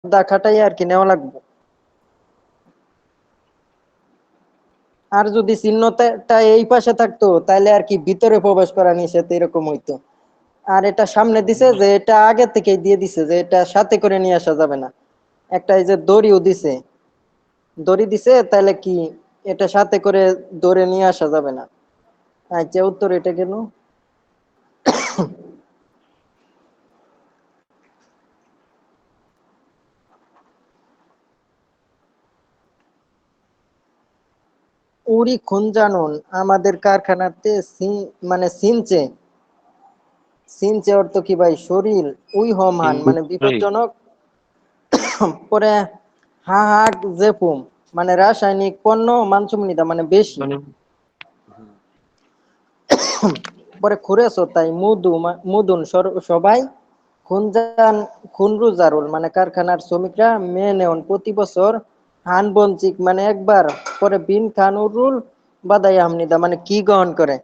দা খাটাই আর কি নেওয়া লাগবে। আর যদি চিহ্নটা এই পাশে থাকতো তাহলে আর কি ভিতরে প্রবেশ করা নিষেধ এরকম হইতো। আর এটা সামনে দিছে যে এটা আগে থেকে দিয়ে দিছে যে এটা সাথে করে নিয়ে আসা যাবে না। একটা এই যে দড়িও দিছে, দড়ি দিছে তাহলে কি এটা সাথে করে ধরে নিয়ে আসা যাবে না। আচ্ছা উত্তর এটা কেন? উড়ি খুঞ্জানুন আমাদের কারখানাতে মানে সিনচে, সিনচে অর্থ কি ভাই শরীর, উই হমান মানে ইন্ডাস্ট্রি বিপজ্জনক। পরে হাহাক জেফুম মানে রাসায়নিক পণ্য, মানসুমনিদা মানে বেশি। মানে পরে খুরেছো তাই মুদুন সবাই খুনজান খুনরুজারুল মানে কারখানার শ্রমিকরা মেনে নেন প্রতি বছর হান বঞ্চিক মানে একবার। পরে বিন খানুরুল বাদাই আহমনিদা মানে কি গ্রহণ করে?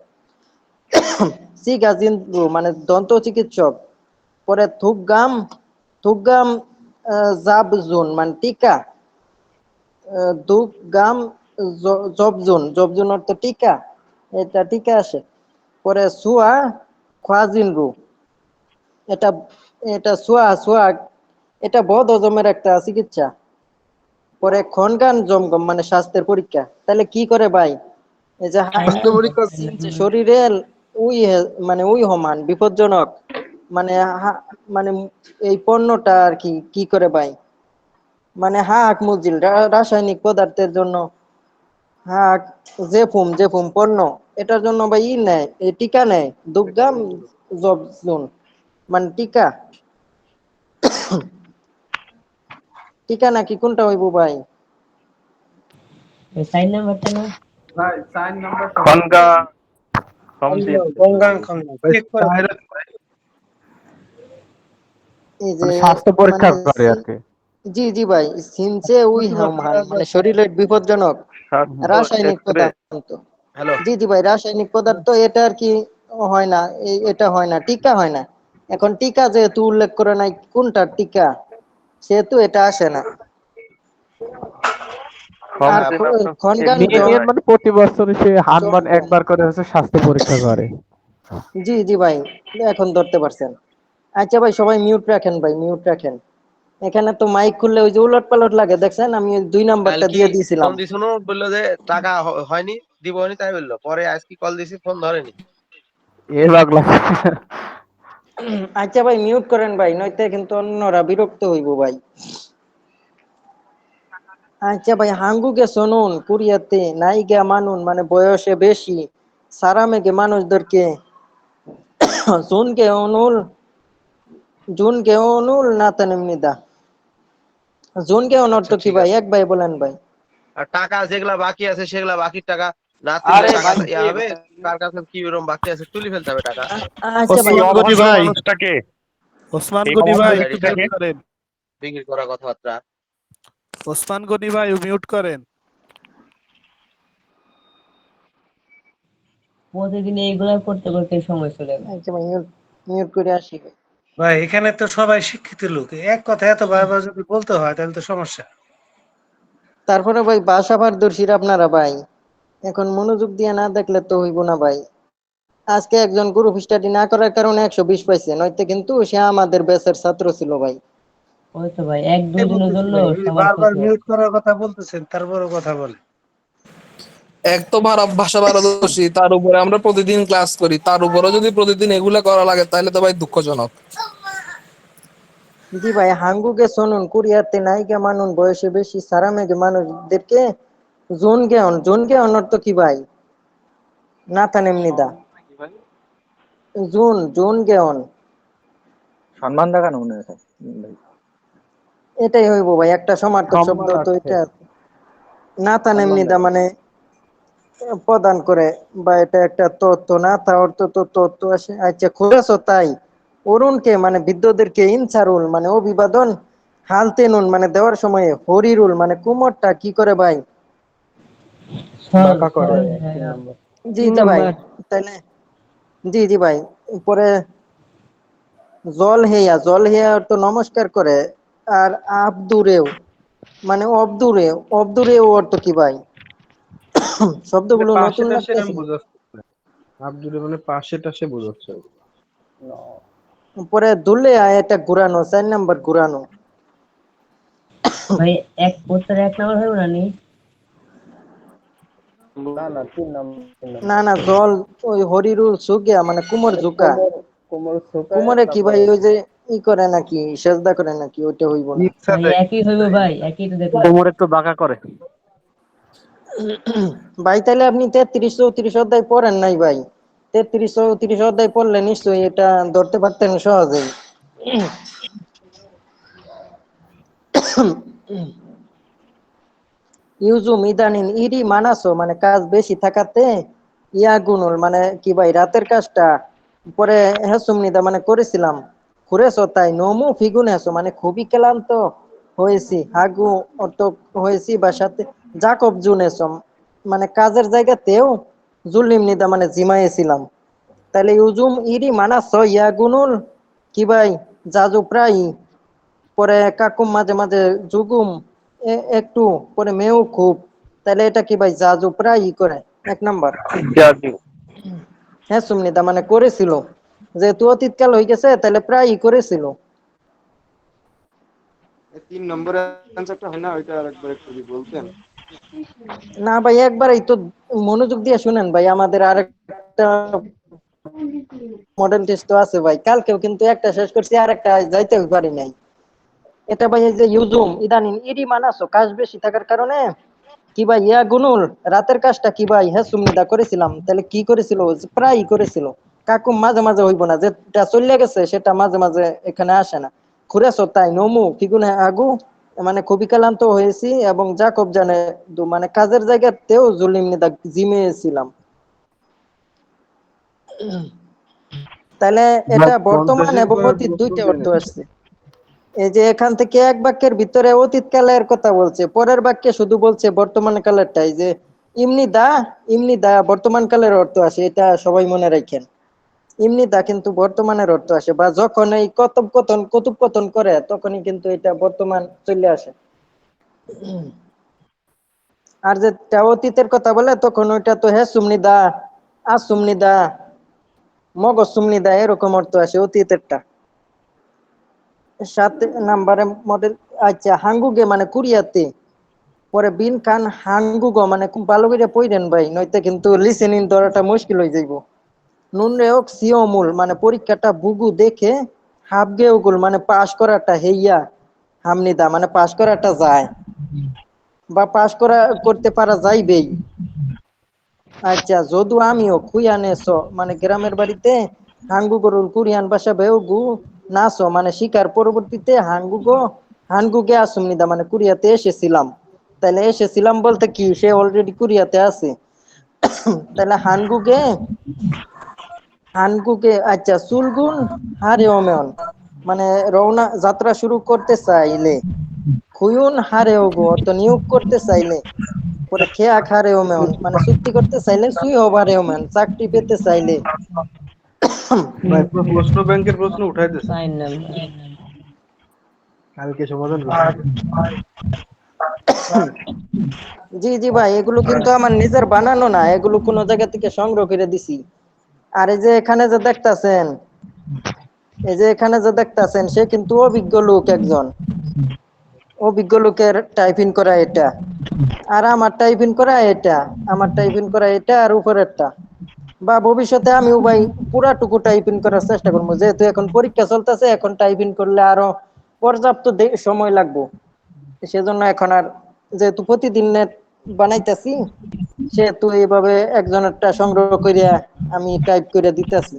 সি গাজিন্দ্রু মানে দন্ত চিকিৎসক। পরে থুকগাম, থুকগাম জাবজুন মানে টিকা। দুগাম জবজুন, জবজুন অর্থ টিকা, এটা টিকা আসে। পরে সুয়া খোয়াজিনরু, এটা এটা সুয়া সুয়া এটা বদ হজমের একটা চিকিৎসা। পরে খনগান জমগম মানে স্বাস্থ্যের পরীক্ষা। তাহলে কি করে ভাই? এই যে স্বাস্থ্য পরীক্ষা শরীরে মানে উই হমান বিপজ্জনক মানে মানে এই পণ্যটা আর কি কি করে ভাই? মানে হাক মুজিল রাসায়নিক পদার্থের জন্য, হাক জেফুম জেফুম পণ্য এটার জন্য ভাই নেয়, এই টিকা নেয় দুগ্গাম জবজুন মানে টিকা। টিকা নাকি কোনটা হইব ভাই? সাইন নাম্বারটা না। ভাই 4 নাম্বারটা ভুল খনগা সমজিল কঙ্গান খঙ্গা চেক করে এই যে মানে স্বাস্থ্য পরীক্ষা মানে করে আর কি। জি জি ভাই সিনচে উই হামান মানে শরীরের বিপজ্জনক স্বাস্থ্য রাসায়নিক এক্সরে। পদার্থ। জি জি ভাই রাসায়নিক পদার্থ এটা আর কি হয় না, এটা হয় না, টিকা হয় না। এখন টিকা যেহেতু উল্লেখ করে নাই কোনটা টিকা, সেহেতু এটা আসে না। আর সমজিল আপনার খনগান এক্সরে নিয়ে হয়। মানে প্রতি বছর সে হানমান জমগম, একবার করে হচ্ছে স্বাস্থ্য পরীক্ষা করে। জি জি ভাই এখন ধরতে পারছেন। আচ্ছা ভাই সবাই মিউট রাখেন, ভাই মিউট রাখেন। এখানে তো মাইক খুললে ওই যে উলট পালট লাগে দেখছেন, আমি 2 নাম্বারটা কালকে দিয়ে ফোন দিয়েছিলাম। দিছিল, বললো যে টাকা হয়নি, দিবনি, তাই বললো। পরে আজকে কল দিছি, ফোন ধরেনি। এ পাগলা। আচ্ছা ভাই মিউট করেন ভাই, নয়তো কিন্তু অন্যরা বিরক্ত হইব ভাই। আচ্ছা ভাই হাঙ্গুকে শুনুন কুরিয়াতে নাইগা মানুন মানে বয়সে বেশি সারামেগে মানুষদেরকে জুনকে অনুল, জুনকে অনুল নাতানিমনিদা, জুনকে অনর্থ আচ্ছা কি ঠিক ভাই আছে। এক ভাই বলেন ভাই। আর টাকা যেগুলা বাকি আছে সেগুলা বাকির টাকা না তুললে আরে টাকা ভাই ইয়া হবে। কার কাছে কি রকম বাকি আছে তুলে ফেলতে হবে টাকা। আচ্ছা এই ভাই ওসমান গনি অভদ্র ভাই, মানুষটাকে, ওসমান এই গনি অভদ্র ভাই একটু মিউট ব্যক্তিটাকে। ডাইরেক্ট করেন। বিক্রি করা কথাবার্তা। ওসমান গনি ভাই মিউট করেন। প্রতিদিন এইগুলা করতে করতে সময় চলে গেল। আচ্ছা ভাই মিউট মিউট করে আসি ভাই। ভাই এখানে তো সবাই শিক্ষিত লোক, এক কথা এত বারবার যদি বলতে হয় তাহলে তো সমস্যা। তারপরে ভাই বাসা পারদর্শীর আপনারা ভাই, এখন মনোযোগ দিয়ে না দেখলে তো হইব না ভাই। আজকে একজন গ্রুপ স্টাডি না করার কারণে 120 পাইছে, নয়তো কিন্তু সে আমাদের ব্যাচের ছাত্র ছিল ভাই। ওই তো ভাই এক দুই এই দিনের বলতেছি জন্য ভাই, এই সবার বারবার ক্ষতি হয়। মিউট করার কথা বলতেছেন তারপরও কথা বলে। এক তো ভাষা পারদর্শী, তার উপরে আমরা প্রতিদিন ক্লাস করি, তার উপরে যদি প্রতিদিন এগুলা করা লাগে তাহলে তো ভাই দুঃখজনক। জি ভাই হাঙ্গুকে শুনুন কুরিয়াতে নায়িকা মানুন বয়সে বেশি সারামেগে মানুষদেরকে জুন গেয়ন অর্থ কি ভাই? না তা এমনিদা জুন গেয়ন সম্মান দেখানো মনে হয়। এটাই হইব ভাই, একটা সমার্থক শব্দ তো সম্মানার্থে এটা। না তা সম্মান এমনিদা দেখানো। মানে প্রদান করে বা এটা একটা তত্ত্ব, না তা অর্থ তো তত্ত্ব আসে। আচ্ছা খুঁজেছো তাই অরুণকে মানে বৃদ্ধদেরকে ইনসারুল মানে অভিবাদন, হালতে নুন মানে দেওয়ার সময় হরিরুল মানে কুমোরটা কি করে ভাই? সর বাঁকা করে সর 3 নম্বর। জি তিন জি ভাই নাম্বার। তাইলে জি জি ভাই। পরে জল হেয়া তো নমস্কার করে, আর আবদুরেও, মানে অবদুরেও অর্থ কি ভাই? শব্দগুলো পাশে নতুন টাশে আমি লাগতেছে। বুঝাচ্ছি আব্দুল মানে পাশে টাশে বোঝাচ্ছে পরে দুলে এটা ঘুরানো, 4 নাম্বার ঘুরানো। ভাই উত্তরে 1 নাম্বার হইব না নি? না না 3 নাম্বার না না, জল ওই হরিরুল সুগিয়া মানে কুমোর ঝুঁকা। কোমর শুকায় কুমোরে কি ভাই তারপরে ওই যে ই করে নাকি, সেজদা করে নাকি, ওইটা হইব না। ভাই একই হইব ভাই, একই তো দেখলাম। কোমর একটু বাঁকা করে। ভাই তাহলে আপনি 33-34 অধ্যায় পড়েন নাই ভাই? 33-34 অধ্যায় পড়লে নিশ্চয়ই এটা ধরতে পারতেন সহজেই। ইউজুম ইদানিন ইরি মানাসো মানে কাজ বেশি থাকাতে, ইয়া গুনুল মানে কি ভাই রাতের কাজটা পরে হেসুমনিদা মানে করেছিলাম। করেছো তাই নমু ফিগুন হেসো মানে খুবই ক্লান্ত হয়েছি, হাগু অত হয়েছি, বা সাথে জাকব জুনেছো মানে কাজের জায়গাতেও জুলিম নিদা মানে জিমাইছিলাম। তাহলে ইউজুম ইরি মানাসো ইয়া গুনুল কি ভাই জাজু প্রায়, পরে কাকুম মাঝে মাঝে জুগুম একটু, পরে মেয়েও খুব। তাহলে এটা কি ভাই জাজু প্রায় করে 1 নাম্বার। জাদু। হ্যাঁ সুমনিদা মানে করেছিল, যেহেতু অতীতকাল হয়ে গেছে তাহলে প্রায়ই করেছিল। 3 নম্বরের অ্যানসারটা হয় না ওইটা আরেকবার একটু যদি বলতেন। না ভাই একবারই তো মনোযোগ দিয়ে শুনেন ভাই, আমাদের আরেকটা মডেল টেস্ট তো আছে ভাই, কালকেও কিন্তু একটা শেষ করছি আর একটা যাইতে পারি নাই। এটা ভাই এই যে ইউজুম ইদানিং ইরি মানাসো কাজ বেশি থাকার কারণে কি ভাই ইয়া গুনুল রাতের কাজটা কি ভাই হ্যাঁ সুমনিদা করেছিলাম। তাহলে কি করেছিল? প্রায় করেছিল। কাকুম মাঝে মাঝে হইব না, যেটা চলে গেছে সেটা মাঝে মাঝে এখানে আসে না। খুরেছ তাই নমু ফিগুনে আগু মানে খুবই ক্লান্ত হয়েছি, এবং জাকব জানে মানে কাজের জায়গাতেও জুলিম নিদা জিমিয়েছিলাম। তাহলে এটা বর্তমান পঞ্চাশের এবং পরে অতীত প্রশ্ন দুইটা দেন অর্থ আসছে। এই যে এখান থেকে এক বাক্যের ভিতরে অতীত কালের কথা বলছে, পরের বাক্যে শুধু বলছে বর্তমান কালেরটাই, যে ইমনি দা বর্তমান কালের অর্থ আসে, এটা সবাই মনে রাখেন। ইমনি দা কিন্তু বর্তমানের অর্থ আসে, বা যখন এই কথোপকথন করে তখনই কিন্তু এটা বর্তমান চলে আসে। আর যেটা অতীতের কথা বলে তখন ওইটা তো হ্যাঁ সুমনি দা, আ সুমনি দা, মগজ সুমনি দা, এরকম অর্থ আসে অতীতেরটা। 7 নাম্বারে মডেল। আচ্ছা হাঙ্গুগে মানে কুরিয়াতে, পরে বিন খান হাঙ্গুগো মানে খুব ভালো করে পড়েন ভাই, নয়তো কিন্তু লিসেনিং ধরাটা মুশকিল হয়ে যাইব। নুন রেওক সিওমুল মানে পরীক্ষাটা বুগু দেখে, হাবগে উগুল মানে পাশ করাটা হেইয়া, হামনিদা মানে পাশ করাটা যায়, বা পাশ করতে পারা যাইবেই। আচ্ছা যদু আমিও খুইয়ানেছ মানে গ্রামের বাড়িতে হাঙ্গু গরুর কুরিয়ান ভাষা বেউগু নাসো মানে শিকার পরবর্তীতে হানগুগে আসুমনিদা মানে কুরিয়াতে এসেছিলাম। তাহলে এসেছিলাম বলতে কি সে অলরেডি কুরিয়াতে আছে। তাহলে হানগুগে আচ্ছা সুলগুন হারে ওমেন মানে রওনা যাত্রা শুরু করতে চাইলে, খুয়ুন হারে ওগো অর্থ নিয়োগ করতে চাইলে, পরে খেয়া খারে ওমেন মানে চুক্তি করতে চাইলে, সুই হবারে ওমেন চাকরি পেতে চাইলে। ভাই প্রশ্ন ব্যাংকের প্রশ্ন উঠাই দিয়েছে 4 নাম্বার। কালকে সমাধান করছি জি জি ভাই, এগুলো কিন্তু আমার নিজের বানানো না, এগুলো কোনো জায়গা থেকে সংগ্রহ করে দিছি। আর এই যে এখানে যে দেখতাছেন, সে কিন্তু অভিজ্ঞ লোক একজন, অভিজ্ঞ লোকের টাইপিং করা এটা। আর আমার টাইপিং করা এটা আর উপরেরটা। বা ভবিষ্যতে আমিও ভাই পুরাটুকু টাইপিং করার চেষ্টা করবো, যেহেতু এখন পরীক্ষা চলতেছে, এখন টাইপিং করলে আরো পর্যাপ্ত সময় লাগবে। সেজন্য এখন আর যেহেতু প্রতিদিন নেট বানাইতেছি, সেহেতু এইভাবে একজনেরটা সংগ্রহ করিয়া আমি টাইপ করে দিতেছি।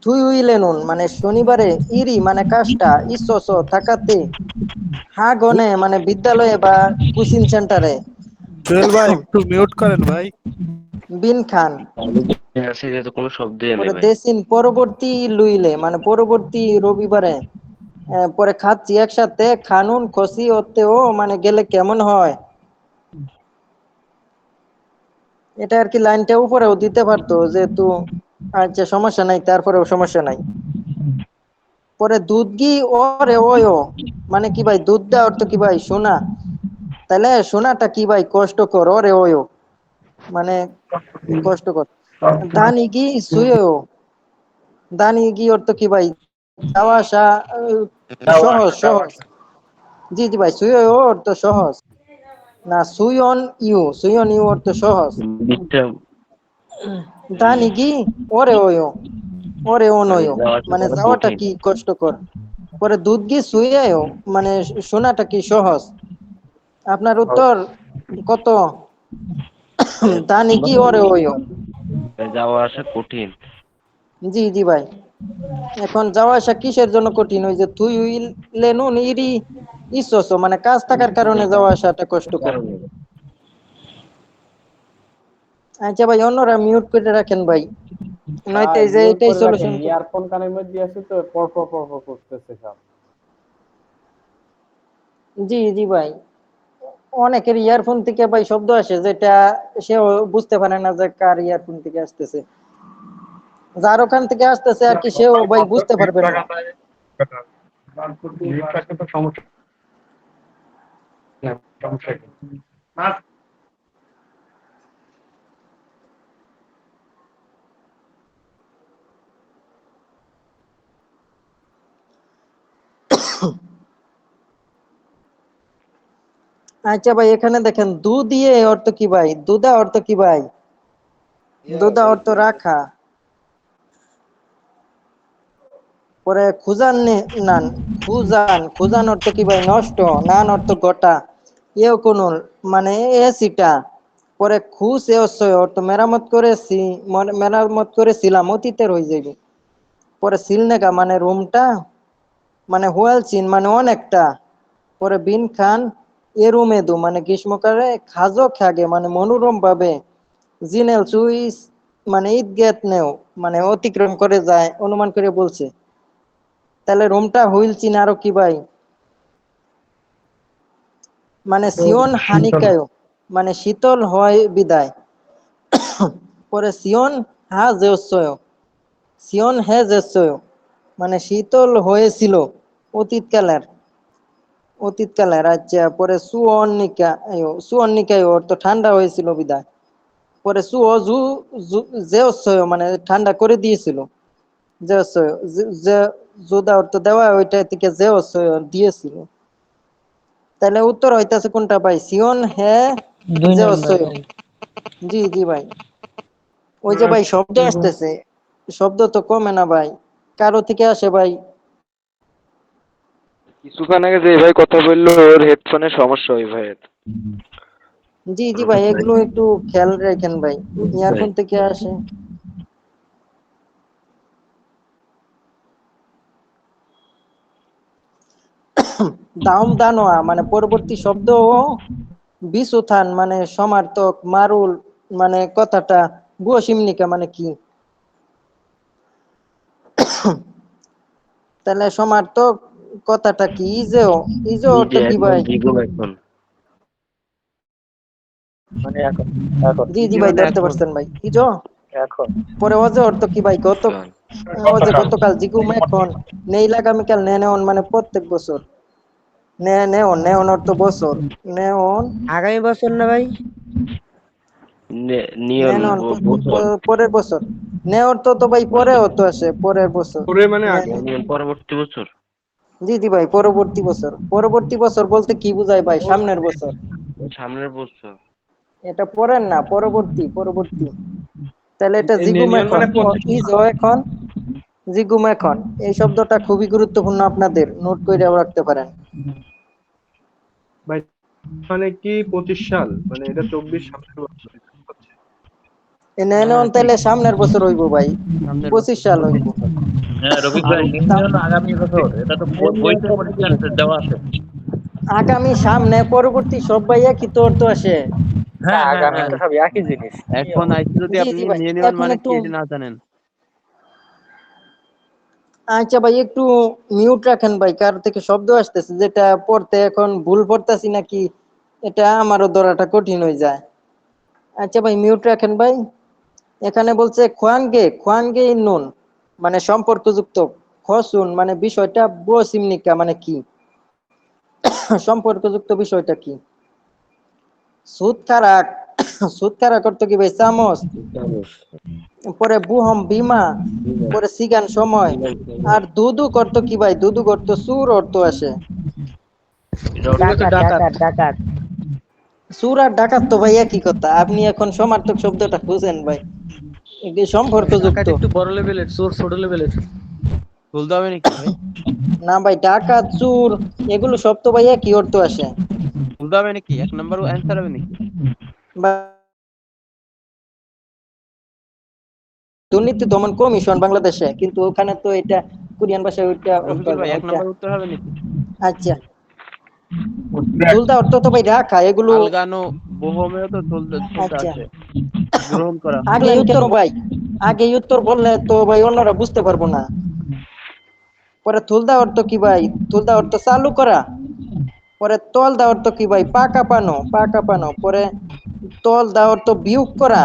থুই উইলেনুন মানে শনিবারে, ইরি মানে কাজটা, ইসস থাকাতে, হা গনে মানে বিদ্যালয়ে বা কোচিং সেন্টারে, জুয়েল ভাই একটু মিউট করেন ভাই। বিন খান, যেহেতু কোনো শব্দই নেই পরে ভাই। দেশিন পরবর্তী লুইলে মানে পরবর্তী রবিবারে, পরে খাচ্ছি একসাথে, খানুন খসি ওতেও মানে গেলে কেমন হয়। এটা আর কি লাইনটা উপরেও দিতে পারতো, যেহেতু আচ্ছা সমস্যা নাই, তারপরেও সমস্যা নাই। পরে দুধ ঘি ওরে ওয়ো, মানে কি ভাই দুধটা অর্থ কি ভাই সোনা, তাহলে সোনাটা কি ভাই কষ্টকর ওরে ওয়ো, মানে কষ্টকর। দানি ঘি সুয়ো, দানি ঘি অর্থ কি ভাই যাওয়া আসা সহজ সহজ। জি জি ভাই সুয়ো অর্থ সহজ, না সুয়ন ইউ অর্থ সহজ। ডিস্টার্ব দানি ঘি ওরে ওয়ো, ওরে অনয়, মানে যাওয়া যাওয়াটা কঠিন। কি কষ্টকর। পরে দুধ ঘি সুয়েও, মানে শোনাটা কি সহজ। আপনার উত্তর কত? দানি ঘি ওরে ওয়ো। যাওয়া আসা কঠিন। জি জি ভাই। এখন যাওয়া আসা কিসের জন্য কঠিন? ওই যে তুই লেনুন ইরি ইসোসো, মানে কাজ থাকার কারণে যাওয়া আসাটা কষ্টকর। আচ্ছা ভাই অন্যরা মিউট করে রাখেন ভাই, নয়তো ভাই এই যে মিউট এটাই করে রাখেন, সলিউশন। ইয়ারফোন কানের মধ্যে আছে তো পর করতেছে সব। জি জি ভাই, অনেকের ইয়ারফোন থেকে ভাই শব্দ আসে যেটা সেও বুঝতে পারে না যে কার ইয়ারফোন থেকে আসতেছে, যার ওখান থেকে আসতেছে আর কি সেও ভাই বুঝতে পারবেন না। আচ্ছা ভাই এখানে দেখেন দুধিয়ে অর্থ কি ভাই, দুধা অর্থ কি ভাই? দুধা অর্থ রাখা। পরে খুজান নান, খুজান অর্থ কি ভাই নষ্ট, নান অর্থ গোটা, এও কোন মানে এসিটা। পরে খুশ এ অর্থ মেরামত করেছি, মেরামত করেছিলাম অতীতের হয়ে যাবে। পরে সিলনেগা মানে রুমটা, মানে হুয়াল চিন মানে অনেকটা। পরে বিন খান এরুমেদু মানে গ্রীষ্মকালে খাজো খাগে মানে মনোরম ভাবে। জিনেল সুইস মানে ঈদগেত নেও, মানে অতিক্রম করে যায় অনুমান করে বলছে। তাহলে রুমটা হুইল চিন আরো কি ভাই, মানে সিয়ন হানিকায়, মানে শীতল হয় বিদায়। পরে সিয়ন হা জেসয়, সিয়ন হে জেসয়, মানে শীতল হয়েছিল অতীতকালের, অতীতকালের। আচ্ছা পরে সুঅন্নিকায় অর্থ ঠান্ডা হয়েছিল বিদায়। পরে সুঅজু জেসয় মানে ঠান্ডা করে দিয়েছিল, জেসয় যে যোদা অর্থ দেওয়া ওইটা থেকে জেসয় দিয়েছিল। তাহলে উত্তর হইতাছে কোনটা ভাই, সিয়ন হে 2 নম্বর জেসয়। ভাই। জি জি ভাই, ওই যে ভাই শব্দ আসতেছে, শব্দ তো কমে না ভাই, কারো থেকে আসে ভাই। কিছুক্ষণ আগে যে ভাই কথা বললো ওর হেডফোনের সমস্যা ওই ভাইয়ের। জি জি ভাই এগুলো একটু খেয়াল রাখেন ভাই, ইয়ারফোন থেকে আসে। দাম দানোয়া মানে পরবর্তী শব্দ ও বিসুথান মানে সমার্থক, মারুল মানে কথাটা, বুয়া সিমনিকা মানে কি? তাহলে সমার্থক কথাটা কি? ইজেও, ইজো অর্থ নিজে কি এখন ভাই? জিগো এখন মানে এখন এখন জি জি ইজি ভাই মানে ধরতে এখন পারছেন ভাই, ইজো। এখন পরে অজে অর্থ কি ভাই? অজে গতকাল, জিগুম এখন, নেই আগামীকাল, নেন মানে প্রত্যেক বছর, নেওন, নেওন অর্থ বছর, নেওন আগামী বছর না ভাই? নিয়ন নেনন বছর পরের বছর। নে অর্থ তো ভাই পরে অর্থ আসে, পরের বছর। ওরে মানে আগে। নিয়ন পরবর্তী বছর। জি জি ভাই পরবর্তী বছর, পরবর্তী বছর বলতে কি বুঝায় ভাই? সামনের বছর। সামনের বছর। এটা পরের না, পরবর্তী, পরবর্তী। তাহলে এটা জিগুম নিয়ন এখন, মানে ইজ এখন, জিগুম এখন। এই শব্দটা খুবই গুরুত্বপূর্ণ, আপনাদের নোট করে রাখতে পারেন। ভাই মানে কি 25 সাল, মানে এটা 24 সামনের বছর। নেন তাহলে সামনের বছর হইব ভাই, 25 সাল হইব। হ্যাঁ রফিক ভাই, নিয়ন আগামী বছর, এটা তো বইতে পরীক্ষার দেওয়া আছে। আগামী, সামনে, পরবর্তী সব ভাই একই তো অর্থ আসে। হ্যাঁ আগামী তো সব একই জিনিস। এখন আইসি যদি জি আপনি জি ভাই মিলিয়ন এখন মানে কি একটু, এটা না জানেন। আচ্ছা ভাই একটু মিউট রাখেন ভাই, কার থেকে শব্দ আসতেছে যেটা পড়তে এখন ভুল পড়তাছি নাকি, এটা আমারও ধরাটা কঠিন হয়ে যায়। আচ্ছা ভাই মিউট রাখেন ভাই। এখানে বলছে খোয়ানগে নুন মানে সম্পর্কযুক্ত, খসুন মানে বিষয়টা, বসিমনিকা মানে কি, সম্পর্কযুক্ত বিষয়টা কি, সুৎকারাক সুৎকারাক অর্থ কি ভাই? চামচ। পরে বুহম বিমা, পরে সিগান সময়। আর দুদুক অর্থ কি ভাই? দুদুক অর্থ চুর অর্থ আসে। ডাকাত ডাকাত ডাকাত। চুর আর ডাকাত তো ভাই একই কথা, আপনি এখন সমার্থক শব্দটা খুঁজেন ভাই, এটি সম্পর্কযুক্ত। একটু বড় লেভেলের, চোর ছোট লেভেলের। বলতে হবে নাকি ভাই? না ভাই, ডাকাত চুর এগুলো সব তো ভাই একই অর্থ আসে। বলতে হবে নাকি? এক নাম্বার অ্যান্সার হবে নাকি? বা- দুর্নীতি দমন কমিশন বাংলাদেশে, কিন্তু ওখানে তো এটা কোরিয়ান ভাষায় ওইটা অর্থ রফিকুল হবে ভাই না এক ওইটা। নাম্বার উত্তর হবে নাকি? আচ্ছা, তুলদা অর্থ তো ভাই রাখা, এগুলো। আলগানো বোহমেও তো চলতে চলতে আচ্ছা, আছে, গ্রহণ করা। আগে উত্তর ভাই, আগে উত্তর বললে তো ভাই অন্যরা বুঝতে পারবো না। পরে তুলদা অর্থ কি ভাই? তুলদা অর্থ চালু করা। পরে তল দা অর্থ কি ভাই? পাকা পানো, পাকা পানো। পরে তল দা অর্থ বিয়োগ করা,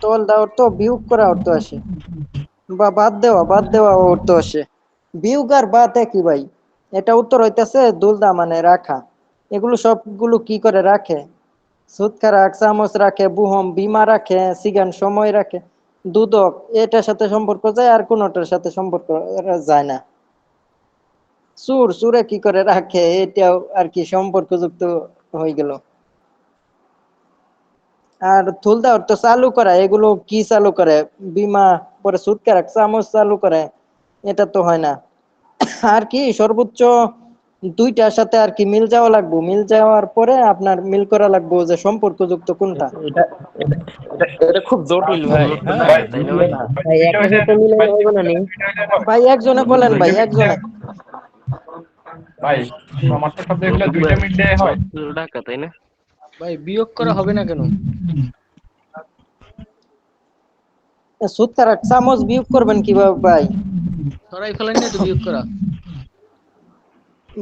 তল দা অর্থ বিয়োগ করা অর্থ আসে, বা বাদ দেওয়া, বাদ দেওয়া অর্থ আসে। বিয়োগ আর বাদ কি ভাই? এটা উত্তর হইতেছে দুলদা মানে রাখা। এগুলো সবগুলো কি করে রাখে? সুৎখা রাখ, চামচ রাখে, বুহম বিমা রাখে, সিগান সময় রাখে, দুদক এটার সাথে সম্পর্ক যায়, আর কোনটার সাথে সম্পর্ক যায় না। চুরে কি করে রাখে, এটাও আর কি সম্পর্কযুক্ত হয়ে গেল। আর থুলদা অর্থ চালু করা, এগুলো কি চালু করে? বিমা, পরে সুৎখা রাখ, চামচ চালু করে, এটা তো হয় না। আর কি সর্বোচ্চ দুইটার সাথে আর কি মিল যাওয়া লাগবো, মিল যাওয়ার পরে আপনার মিল করা লাগবো যে সম্পর্কযুক্ত কোনটা। এটা এটা এটা খুব জটিল ভাই, হ্যাঁ তাই না ভাই? ভাই একা তো মিলে হইব না নি। ভাই একজনে বলেন, ভাই একজনে। ঢাকা তাই না? ভাই বিয়োগ করা হবে না কেন? সুৎখা রাখ, চামচ বিয়োগ করবেন কিভাবে ভাই? সরাই ফেলেন না তো বিয়োগ করা।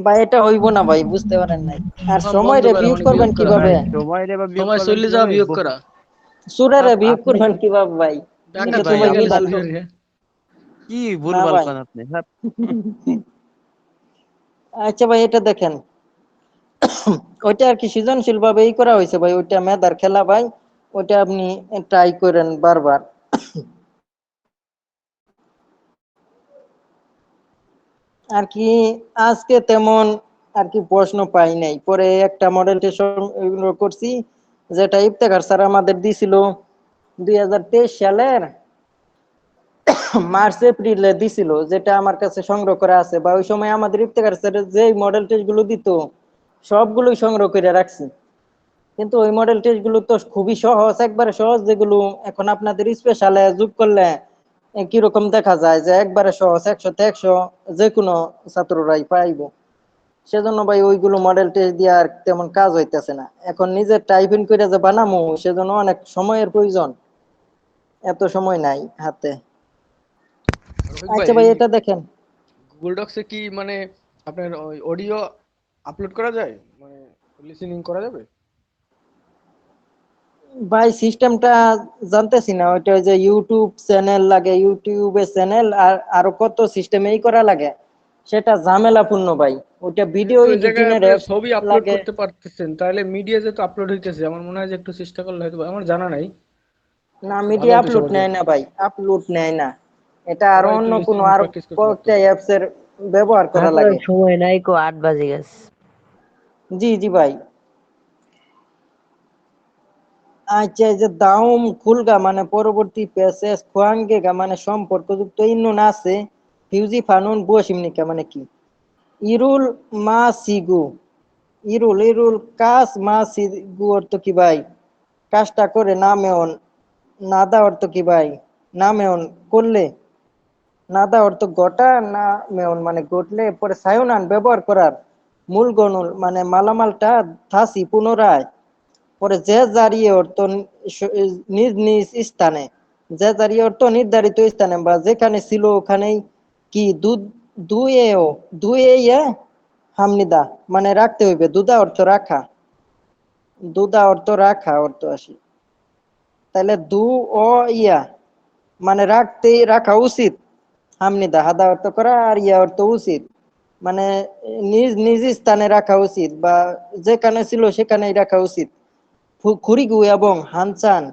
ভাই এটা হইব না ভাই, বুঝতে পারেন নাই। আর সব সময় বন্ধ রে করা বিয়োগ মানে করবেন বিয়োগ করা। কিভাবে? সময় রে বা বিয়োগ করবেন চলে যাওয়া বিয়োগ করা। সুরে রে বিয়োগ আপনি করবেন কিভাবে ভাই? টাকা এটা তো চলে ভাই গেলে নির্ধারণ। সুরে রে। কি না ভুলভাল ভাই। কোন আপনি? হ্যাঁ আচ্ছা ভাই, এটা দেখেন, ওইটা আর কি সৃজনশীল ভাবে করা হয়েছে ভাই, ওইটা মেধার খেলা ভাই, ওইটা আপনি ট্রাই করেন বারবার। আর কি আজকে তেমন আর কি প্রশ্ন পাই নাই, পরে একটা মডেল টেস্ট করছি, যেটা ইফতেখার স্যার আমাদের দিছিল 2023 সালের মার্চ এপ্রিলে দিছিল, যেটা আমার কাছে সংগ্রহ করা আছে, বা ওই সময় আমাদের ইফতেখার স্যার যে মডেল টেস্ট গুলো দিত সবগুলোই সংগ্রহ করে রাখছি। কিন্তু ওই মডেল টেস্ট গুলো তো খুবই সহজ, একবারে সহজ, যেগুলো এখন আপনাদের স্পেশালে যোগ করলে কিরকম দেখা যায় যে একবারে সহজ, 100-100 যে কোনো ছাত্ররাই পাইবো। সেজন্য ভাই ওইগুলো মডেল টেস্ট দিয়ে আর তেমন কাজ হইতেছে না, এখন নিজে টাইপিং করে যে বানামু সেজন্য অনেক সময়ের প্রয়োজন, এত সময় নাই হাতে। রফিক ভাই আচ্ছা ভাই, এই এটা দেখেন গুগল ডক্সে কি মানে আপনার অডিও আপলোড করা যায়, মানে লিসেনিং করা যাবে? ভাই, সিস্টেমটা জানতেছি না, ওইটা ওই যে ইউটিউব চ্যানেল লাগে, ইউটিউবে চ্যানেল আর আরো কত সিস্টেমেই করা লাগে, সেটা ঝামেলাপূর্ণ ভাই। ওইটা ভিডিও যেহেতু ওই এডিটিং জায়গায় এর আপনি অ্যাপ ছবি আপলোড লাগে। করতে পারতেছেন, তাহলে মিডিয়া যেহেতু আপলোড হইতেছে, আমার মনে হয় যে একটু চেষ্টা করলে হয়তো, আমার জানা নাই, না, ভালো মিডিয়া হতো আপলোড সবার নেয় জন্য। না ভাই, আপলোড নেয় না। এটা আরো সবাই একটু অন্য কোনো লিসেনিং আরো প্র্যাকটিস করতে পারতো। কয়েকটা অ্যাপস এর ব্যবহার করা হাতে লাগে। সময় নাই কো 8 বাজে গেছে। জি জি ভাই। আচ্ছা, এই যে দাউম খুলগা মানে পরবর্তী প্যাসেজ, খোয়াঙ্গেগা মানে সম্পর্কযুক্ত, ইন্নুন আছে, ফিউজি ফানুন বুয়াশিমনিকা মানে কি? ইরুল মা সিগু, ইরুল ইরুল কাস মা সিগু অর্থ কি ভাই? কাজটা করে নামেওন। নাদা অর্থ কি ভাই? নামেওন করলে। নাদা অর্থ গোটা, না মেয়ন মানে ঘটলে। পরে সায়নান ব্যবহার করার, মূল গণুল মানে মালামালটা থাসি পুনরায়। পরে যে জারিয়ে অর্থ নিজ নিজ স্থানে, যে জারিয়ে অর্থ নির্ধারিত স্থানে বা যেখানে ছিল ওখানেই কি দুয়েও দুয়ে হামনিদা মানে রাখতে হইবে, দুদা অর্থ রাখা, দুদা অর্থ রাখা অর্থ আসি। তাহলে দু ও ইয়া মানে রাখা উচিত। হামনিদা হাদা অর্থ করা আর ইয়া অর্থ উচিত, মানে নিজ নিজ স্থানে রাখা উচিত বা যেখানে ছিল সেখানেই রাখা উচিত। খুরিগু এবং হানচান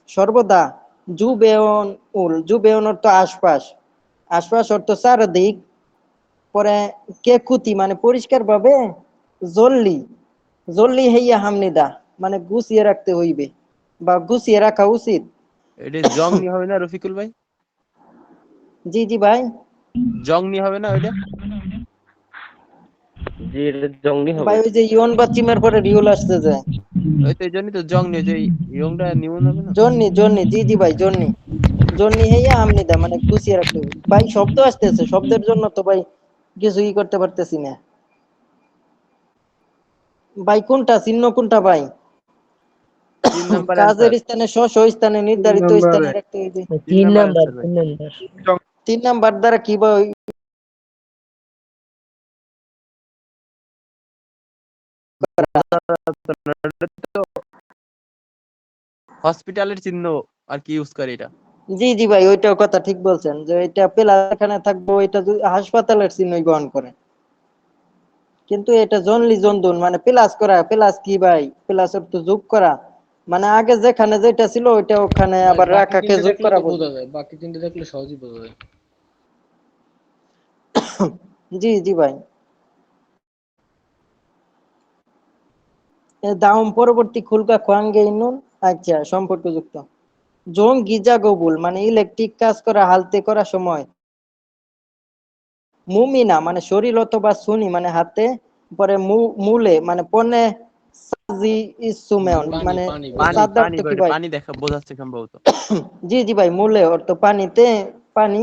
সর্বদা জুবেয়ন জুবেয়ন অর্থ আশপাশ, আশপাশ অর্থ চারদিক। পরে কেকুতি মানে পরিষ্কার ভাবে, জল্লি জল্লি হইয়া হামনিদা মানে গুছিয়ে রাখতে হইবে বা গুছিয়ে রাখা উচিত। এটা জংনি হবে না রফিকুল ভাই? জি জি ভাই। জংনি হবে না ওইটা? জি এটা জঙ্গলি হবে। ভাই ওই যে ইয়ন বা চিমের পরে রিউল আসতে যায়। ওই তো এই জন্যই তো জংনি, যে ইয়ংটা নিউন হবে না? জন্নি জন্নি জি জি ভাই জন্নি, জন্নি হইয়া হামনিদা মানে গুছিয়ে রাখতে হবে ভাই। শব্দ আসতেছে, শব্দের জন্য তো ভাই কিছুই করতে পারতেছি না ভাই। কোনটা চিহ্ন কোনটা ভাই? 3 নাম্বার কাজের অ্যান্সার। স্থানে স্থানে নির্ধারিত স্থানে রাখতে হইবে। 3 নাম্বার অ্যান্সার ভাই। 3 নাম্বার। 3 নাম্বার দ্বারা কি ভাই? হসপিটালের চিহ্ন আর কি ইউজ করে এটা? জি জি ভাই ওইটাও কথা ঠিক বলছেন, যে এটা পেলাখানে থাকবো, এটা হাসপাতালের চিহ্নই গ্রহণ করে। কিন্তু এটা জনলি জন্দুন মানে প্লাস করা, প্লাস কি ভাই? প্লাস অর্থ যোগ করা, মানে আগে যেখানে যেটা ছিল ওইটা ওখানে ভাই আবার বাকি রাখাকে তিনটে যোগ দেখলে করা তো বলে। বোঝা যায়, বাকি তিনটে দেখলে সহজেই বোঝা যায়। জি জি ভাই। দাউম পরবর্তী খুলকা খোয়াঙ্গে ইনুন। আচ্ছা, সম্পর্কযুক্ত। জোং গিজা গবুল মানে ইলেকট্রিক কাজ করা হালতে করা সময়। মুমিনা মানে শরীর অথবা সুনি মানে হাতে। পরে মূলে মানে পনে সাজি ইসুমেয়ন পানি মানে পানি পানি, পানি। সাদা পানি অর্থ ভাই, কি এটা ভাই? পানি দেখা বোঝাচ্ছে সম্ভবত। জি জি ভাই, মূলে অর্থ পানিতে, পানি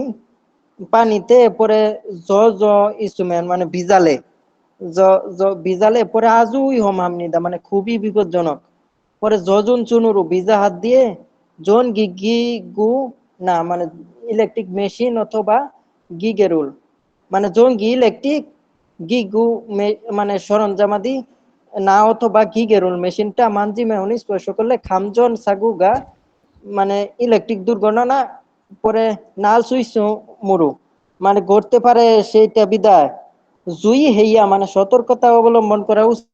পানিতে। পরে জ জ ইসুমেয়ন মানে ভিজালে, জ জ ভিজালে। পরে আজুই হোম হামনিদা মানে খুবই বিপজ্জনক। পরে জজুন চুনুরু ভিজা হাত দিয়ে। জন গি গু না মানে ইলেকট্রিক মেশিন অথবা গিগেরুল মানে জঙ্গি ইলেকট্রিক, গিগু মানে সরঞ্জামাদি না অথবা গিগেরুল মেশিনটা মানজি মেহনি স্পর্শ করলে খামজন সাগুগা মানে ইলেকট্রিক দুর্ঘটনা। পরে নাল সুইচ মুরু মানে ঘটতে পারে সেইটা বিদায়। জুই হেইয়া মানে সতর্কতা অবলম্বন করা উচিত।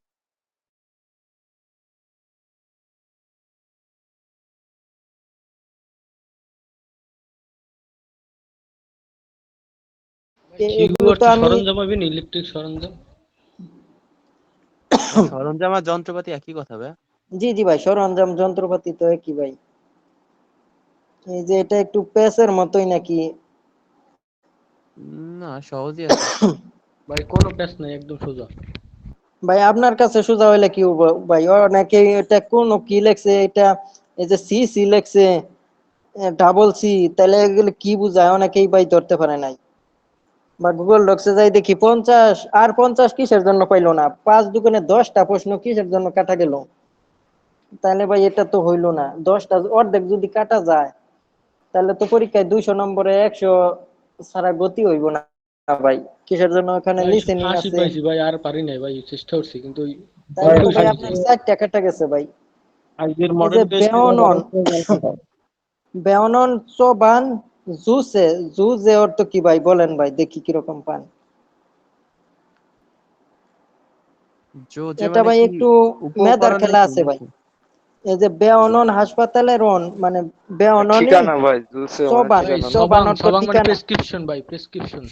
ঘিঘু এগুলো তো অর্থ আমি সরঞ্জাম হবে না, ইলেকট্রিক সরঞ্জাম। ভাই সরঞ্জাম আর যন্ত্রপাতি একই কথা ভাই। জি জি ভাই, সরঞ্জাম যন্ত্রপাতি তো একই ভাই। এই যে এটা একটু প্যাসের মতোই নাকি? না, সহজই আছে। ভাই কোনো প্যাচ নাই, একদম সোজা। ভাই আপনার কাছে সোজা হইলে কি হবো ভাই? অনেকে এটা কোন কি লেখছে এটা, এই যে সি সি লেখছে, ডাবল সি, তাহলে এগুলো কি বুঝায় অনেকেই ভাই ধরতে পারে নাই। বা গুগল ডক্সে যাই দেখি 50, আর 50 কিসের জন্য পাইলো না? 5 দুগুণে 10টা প্রশ্ন কিসের জন্য কাটা গেল? তাহলে ভাই এটা তো হইলো না। 10টা অর্ধেক যদি কাটা যায় তাহলে তো পরীক্ষায় 200 নম্বরে 100 সারা গতি হইব না ভাই। কিসের জন্য ওখানে ভাই লিসেনিং 80 আছে? পাইছি ভাই, আর পারি নাই ভাই, চেষ্টা করছি কিন্তু ওই তাহলে অল্প তো ভাই সময় আপনার যায়। 4টা কাটা গেছে ভাই। আজকের এই যে মডেল টেস্টে বেয়নন, বেয়নন চোবান জুসে, জুজে অর্থ কি ভাই বলেন ভাই, দেখি কিরকম পান। যে এটা মানে ভাই কি একটু মেধার উপকরণ খেলা নাকি আছে ভাই। নাকি? এই যে বেয়নন হাসপাতালের অন মানে বেয়ননে ঠিকানা ভাই, জুসে মানে চোবান, ভাই ঠিকানা না? চোবান সবাং, অর্থ সবাং মানে ঠিকানা, প্রেসক্রিপশন ভাই, প্রেসক্রিপশন।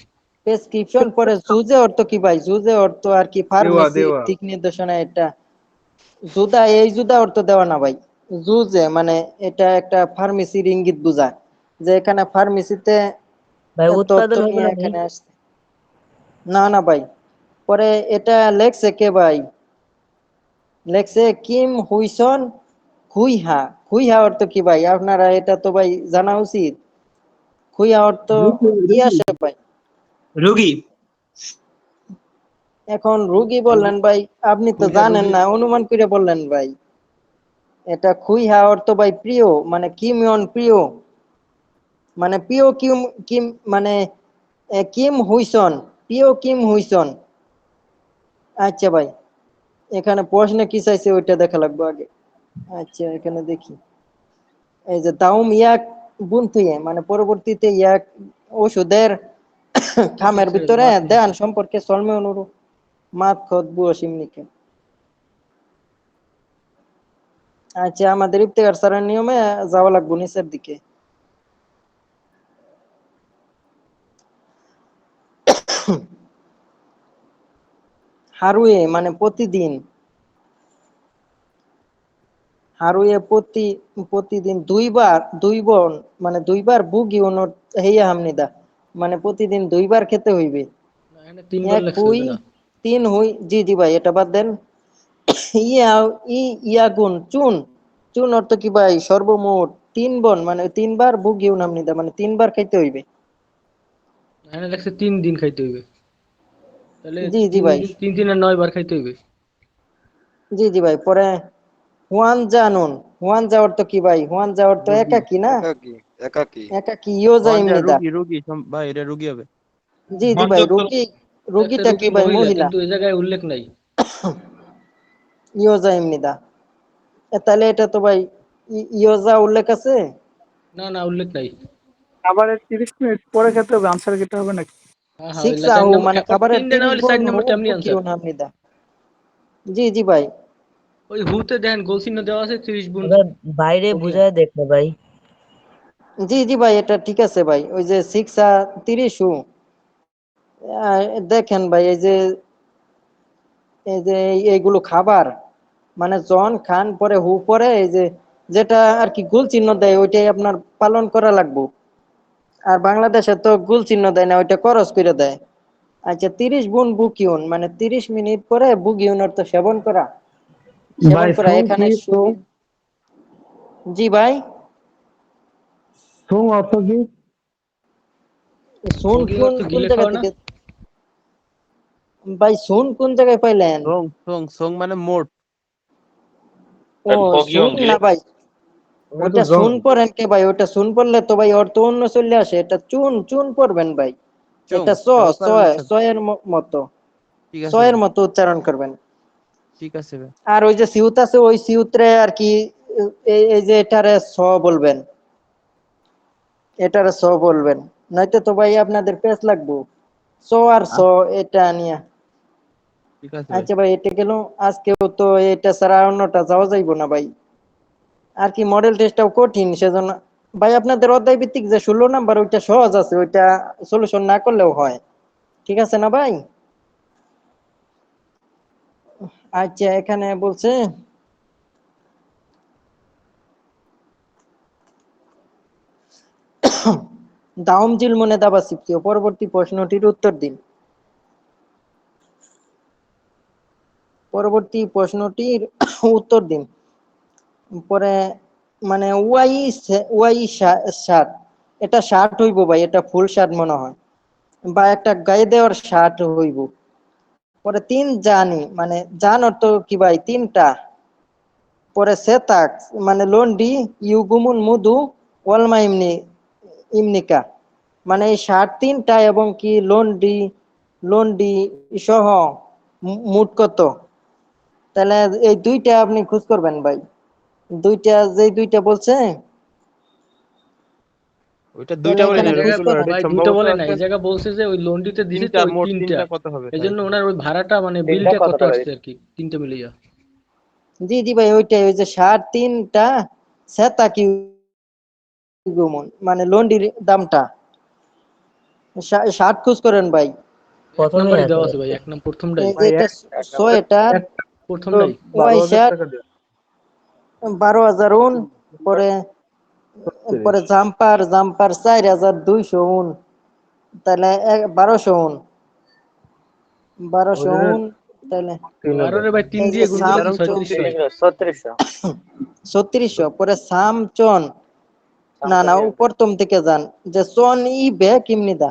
প্রেসক্রিপশন। পরে জুজে অর্থ কি ভাই? জুজে অর্থ আর কি দেওয়া ফার্মেসি দেওয়া দিক নির্দেশনা। এটা জুদা, এই জুদা অর্থ দেওয়া না ভাই। জুজে মানে এটা একটা ফার্মেসির ইঙ্গিত বোঝায়, যে এখানে ফার্মেসিতে ভাই তথ্য উৎপাদন হবে নিয়ে না ভাই? এখানে আসছে। না না ভাই। পরে এটা লেখছে কে ভাই? লেখছে কিম হুইসন খুইহা। খুইহা অর্থ কি ভাই? আপনারা এটা তো ভাই জানা উচিত। খুইহা অর্থ কি আসে ভাই? রোগী। এখন রুগী বললেন ভাই, আপনি তো জানেন না, অনুমান করে বললেন ভাই। এটা খুইহা অর্থ ভাই প্রিয়, মানে কিমিয়ন প্রিয়, মানে প্রিয় কিম, কিম মানে কিম হুইসন, প্রিয় কিম হুইসন। আচ্ছা ভাই, এখানে প্রশ্নে কি চাইছে ওইটা দেখা লাগবে আগে। আচ্ছা এখানে দেখি। এই যে দাউম ইয়াক বুনতুয়ে মানে পরবর্তীতে এক ওষুধের খামের ভিতরে দেন সম্পর্কে চলমে অনুরু মাত খত বুয়ো সিমনিকে। আচ্ছা আমাদের ইফতেখার স্যারের নিয়মে যাওয়া লাগবো নিচের দিকে। হারুয়ে মানে প্রতিদিন, হারুয়ে প্রতিদিন দুই বোন মানে দুইবার বুগি অনুর হেইয়া হামনিদা মানে প্রতিদিন দুইবার খেতে হইবে। না, এখানে তিনবার এক লেখছে হুই হইবে না। তিন হুই, জি জি ভাই এটা বাদ দেন। ইয়া ইয়াগুন চুন, চুন অর্থ কি ভাই সর্বমোট 3 বন মানে 3বার বুগিও নামনিদা মানে 3বার খাইতে হইবে। এখানে লেখছে 3 দিন খাইতে হইবে, তাহলে জি জি তিন ভাই, দিন 3 দিনে 9 বার খাইতে হইবে। জি জি ভাই। পরে হুয়ান জানুন, হুয়ান যা অর্থ কি ভাই, হুয়ান যা অর্থ একাকি না, একাকি ইয়োজা ইমনিদা। ভাই এটা রুগী হবে। জি জি ভাই, রোগী লেখছে রোগীটা কি রুগী ভাই মহিলা, মহিলা, কিন্তু এই জায়গায় উল্লেখ নাই। ইয়োজা ইমনিদা। তাহলে এটা তো ভাই ইয়োজা উল্লেখ আছে। না না, উল্লেখ নাই। আবার 30 মিনিট পরে খেতে হবে, আনসার খেতে হবে নাকি? হ্যাঁ হ্যাঁ, ওই 6 চার আহু নম্বর মানে খাবারের 3 না 30 হলে বন 4 হু নম্বরটা এমনি আনসার। বুকিও নামনিদা। জি জি ভাই, ওই হুতে দেখেন গোল চিহ্ন দেওয়া আছে 30 গুণ। এবার বাইরে বুঝায় দেখো ভাই। জি জি ভাই এটা ঠিক আছে ভাই। ওই যে 6 30 হু দেখেন ভাই এই যে এইগুলো খাবার মানে জন খান পরে হু পরে এই যে যেটা আর কি গোল চিহ্ন দেয় ওইটাই আপনার পালন করা লাগবে। আর বাংলাদেশে তো গোল চিহ্ন দেয় না, ওইটা করস করে দেয়। আচ্ছা 30 গুণ বুকিউন মানে 30 মিনিট পরে বুকিউন অর্থ সেবন করা, সেবন ভাই করা সং এখানে কি সং? জি ভাই, সং অর্থ কি? শুন সঙ্গী কোন অর্থ কোন গিলে জায়গা খাওয়া না। থেকে ভাই, শুন কোন জায়গায় পাইলেন? সং সং সং মানে মোট। ও শুন না ভাই, ওটা শুন পড়েন কে ভাই, ওটা শুন পড়লে তো ভাই অর্থ অন্য চলে আসে। এটা চুন চুন পড়বেন ভাই। চং এটা চং করার সাথে। ছয়ের মতো, ঠিক আছে ছয়ের ভাই, মতো উচ্চারণ করবেন। ঠিক আছে ভাই। আর ওই যে সিউত আছে ওই সিউতরে আর কি এই যে এটারে বলবেন, এটারে বলবেন, নয়তো তো ভাই আপনাদের পেছ লাগবো আর এটা নিয়ে। ঠিক আছে ভাই। আচ্ছা ভাই এটা গেল, আজকেও তো এটা ছাড়া অন্যটা যাওয়া যাইবো না ভাই। আর কি মডেল টেস্টটাও কঠিন, সেজন্য ভাই আপনাদের অধ্যায় ভিত্তিক যে 16 নাম্বার ওইটা সহজ আছে, ওইটা সলিউশন না করলেও হয়। ঠিক আছে না ভাই? আচ্ছা এখানে বলছে দাউমজিল মনে দাবা শিখতে পরবর্তী প্রশ্নটির উত্তর দিন। পরবর্তী প্রশ্নটির উত্তর দিন। পরে মানে ওয়াই শার্ট, এটা শার্ট হইব ভাই, এটা ফুল শার্ট মনে হয়, বা একটা গায়ে দেওয়ার শার্ট হইব। পরে তিন জানি মানে জান অর্থ কি ভাই 3টা। পরে সেতাক মানে লন্ডি ইউগুমুন মুদু ওয়ালমা ইমনিকা মানে এই শার্ট 3টা এবং কি লন্ডি লন্ডি সহ মোট কত। তাহলে এই দুইটা আপনি খোঁজ করবেন ভাই, দুইটা বলছে। ওইটা তাহলে দুইটা বলে এখানে না এই জায়গা খোঁজ রবিউল, করেন। এটা ভাই দুটো সম্ভবত বলে না, আছে এই জায়গা বলছে যে ওই লন্ডিতে দিছে তো তিনটা, ওই মোট 3টা। তিনটা কত হবে এই তাই? জন্য ওনার ওই ভাড়াটা মানে বিলটা কত আসছে আর কি, 3টে মিলিয়ে। জি জি ভাই ওইটাই, ওই যে শার্ট 3টা সেতা কি গুমন মানে লন্ডির দামটা। শার্ট খোঁজ করেন ভাই। 1 নাম্বারই আছে দেওয়া আছে ভাই। ভাই, প্রথমটাই। এটা সোয়েটার প্রথমটাই। ওয়াই শার্ট 12,000 উন। পরে পরে জাম্পার 4,200 উন। তাহলে 1,200 উন, 1,200 উন। তাহলে 12 রে ভাই 3 এই যে দিয়ে গুণ করলে তো 3600 হয়। 3600। পরে সামচন, না না প্রথম থেকে যান, যে সন ই বে কিমনি দা,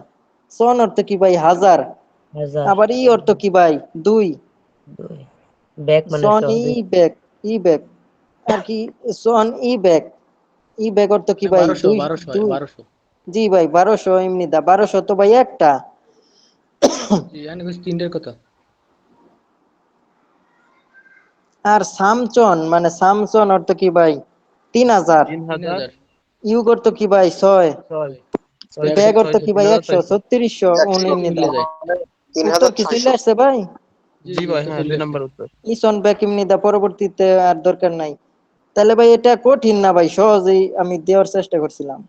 সন অর্থ কি ভাই 1000, 1000 আবার ই অর্থ কি ভাই 2, 2 ব্যাক মানে সন শব্দ। ই ব্যাগ আর কি, সন ই ব্যাগ অর্থ কি না, ভাই 1200 দুই 1200 হয়, দুই 1200। জি ভাই 1200 এমনি দা, 1200 তো ভাই একটা। জি জানি বুঝ 3টের কথা। আর সামচন মানে সামচন অর্থ কি ভাই 3,000, 3000। 3000। ইউ করতো কি ভাই 6, ব্যাগ একশো করতো কি ভাই 100, 3600 উনি নিদা। মিলে যায়। উত্তর কি চলে আসছে ভাই? জি ভাই, হ্যাঁ, 2 নাম্বার উত্তর। ইসন ব্যাকিম নিদা, পরবর্তীতে আর দরকার নাই। তাহলে ভাই এটা কঠিন না ভাই, সহজেই আমি দেওয়ার চেষ্টা করছিলাম।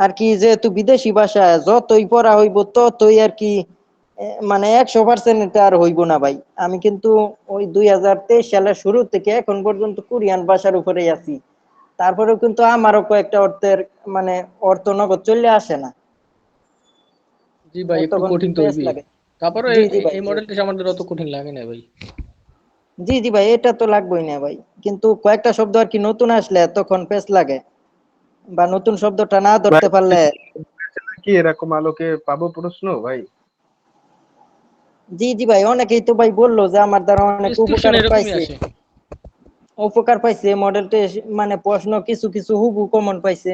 আর কি যেহেতু বিদেশি ভাষা যতই পড়া হইব ততই আর কি মানে 100% এটা আর হইব না ভাই। আমি কিন্তু ওই 2023 সালের শুরু থেকে এখন পর্যন্ত কোরিয়ান ভাষার উপরেই আছি। তারপরেও কিন্তু আমারও কয়েকটা অর্থের মানে অর্থ নগদ চলে আসে না। জি ভাই, একটু তখন কঠিন তো পেস হইবি। লাগে। তারপরে জি জি ভাই, এই মডেলটা আমাদের অত কঠিন লাগে না ভাই। জি জি ভাই, এটা তো লাগবেই না ভাই। কিন্তু কয়েকটা শব্দ আর কি নতুন আসলে তখন পেস লাগে, বা নতুন শব্দটা না ভাই ধরতে পারলে। কি এরকম আলোকে পাবো প্রশ্ন ভাই? জি জি ভাই, অনেকেই তো ভাই বললো যে আমার দ্বারা অনেক ডেসক্রিপশন উপকার এরকমই পাইছে, আসে। মডেলটা মানে প্রশ্ন কিছু কিছু হুবহু কমন পাইছে,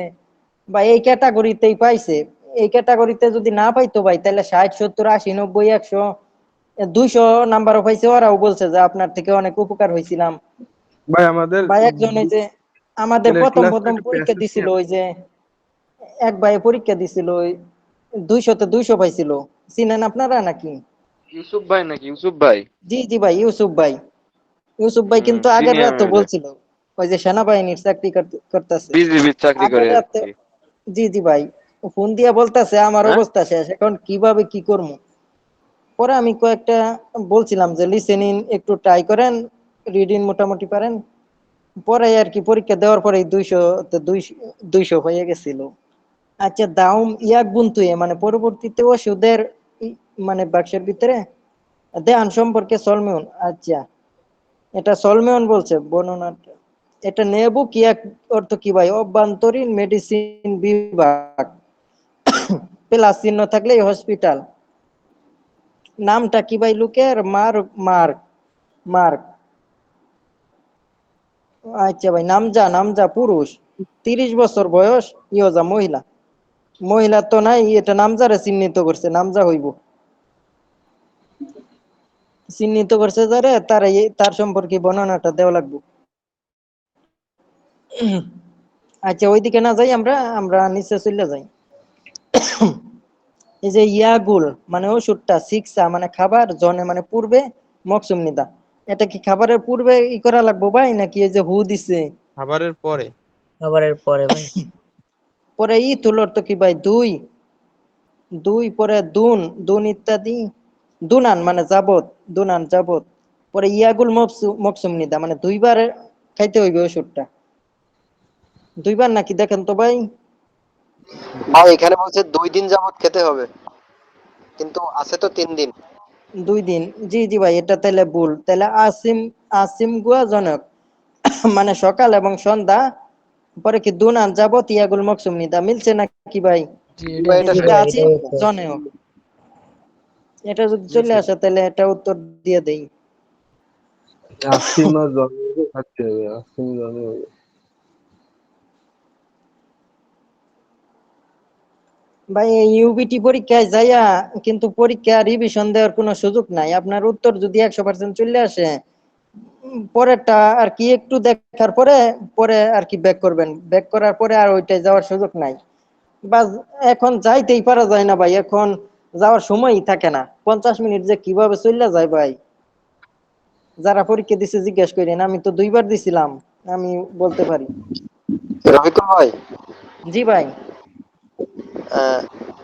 বা এই ক্যাটাগরিতেই পাইছে। এই ক্যাটাগরিতে যদি না পাইতো ভাই তাহলে 60, 70, 80, 90, 100, 200 নাম্বারও পাইছে। ওরাও বলছে যে আপনার থেকে অনেক উপকার হয়েছিলাম। ভাই আমাদের বা একজন ওই যে আমাদের প্রথম ক্লাসে প্রথম একটা পরীক্ষা প্যাসেজ দিছিল, ওই যে এক ভাই পরীক্ষা দিছিল, ওই 200-তে 200 পাইছিল। চিনেন আপনারা নাকি? ইউসুফ ভাই নাকি? ইউসুফ ভাই? জি জি ভাই, ইউসুফ ভাই। ইউসুফ ভাই কিন্তু আগের চিনি আমি রাতে ওরে। বলছিল ওই যে সেনাবাহিনীর চাকরি করতেছে বিজিবির চাকরি করে আগের আর রাতে। কি। জি জি ভাই, ফোন দিয়া বলতেছে আমার হ্যাঁ? অবস্থা শেষ, এখন কিভাবে কি করবো। পরে আমি কয়েকটা বলছিলাম যে লিসেনিং একটু ট্রাই করেন, রিডিং মোটামুটি পারেন। পরে আর কি পরীক্ষা দেওয়ার পরে 200 হয়ে গেছিল। আচ্ছা দাউম ইয়াক বুনতুয়ে মানে পরবর্তীতে ওষুধের মানে বাক্সের ভিতরে দেহান সম্পর্কে সলমেউন। আচ্ছা, এটা সলমেউন বলছে বর্ণনাটা। এটা নেবু কি এক অর্থ কি ভাই? অভ্যন্তরীণ মেডিসিন বিভাগ, প্লাস চিহ্ন থাকলে হসপিটাল। নামটা কি ভাই লোকের? Mark mark mark. আচ্ছা ভাই, নামজা নামজা পুরুষ, 30 বছর বয়স, ইয়োজা মহিলা। মহিলা তো নাই, এটা নামজারে চিহ্নিত করছে, নামজা হইব। চিহ্নিত করছে যারে তার তার সম্পর্কে বর্ণনাটা দেওয়া লাগবে। আচ্ছা ওইদিকে না যাই, আমরা আমরা নিচে চলে যাই। এই যে ইয়াগুল মানে ওষুধটা, শিক্ষা মানে খাবার, জনে মানে পূর্বে, মকসুম নিদা। এটা কি খাবারের পূর্বে ই করা লাগবো ভাই, নাকি এই যে হু দিছে খাবারের পরে। খাবারের পরে ভাই। পরে ই তুলর তো কি ভাই? দুই দুই পরে দুন দুন ইত্যাদি, দুনান মানে যাবত, দুনান যাবত। পরে ইয়াগুল মকসুম নিদা মানে দুইবার খাইতে হইবে ওষুধটা। দুইবার নাকি দেখেন তো ভাই? ভাই এখানে বলছে 2 দিন যাবত খেতে হবে, কিন্তু আছে তো 3 দিন। 2 দিন। জি জি ভাই, এটা তাহলে ভুল। তাহলে আসিম, আসিম গুয়া জনক মানে সকাল এবং সন্ধ্যা। পরে কি দুনান যাবত ইয়াগুল মকসুম নিদা, মিলছে নাকি ভাই? জি, ভাই এটাই এটা জি উত্তর। এদিকে ভাই, আসিম এটাই উত্তর। জনেও, এটা যদি চলে মিলছে। আসে তাহলে এটা উত্তর দিয়ে দেই। আসিমা জন্মকে থাকতে হবে, আসিম জন্ম। ভাই এই ইউবিটি পরীক্ষায় যাইয়া কিন্তু পরীক্ষা রিভিশন দেওয়ার কোনো সুযোগ নাই। আপনার উত্তর যদি 100% চলে আসে, পরেরটা আর কি একটু দেখার পরে পরে আর কি ব্যাক করবেন, ব্যাক করার পরে আর ওইটাই যাওয়ার সুযোগ নাই। বা এখন যাইতেই পারা যায় না ভাই, এখন যাওয়ার সময়ই থাকে না। 50 মিনিট যে কিভাবে চলে যায় ভাই, যারা পরীক্ষা দিছে জিজ্ঞেস করেন, আমি তো 2বার দিছিলাম, আমি বলতে পারি। রবিকুল ভাই, জি ভাই।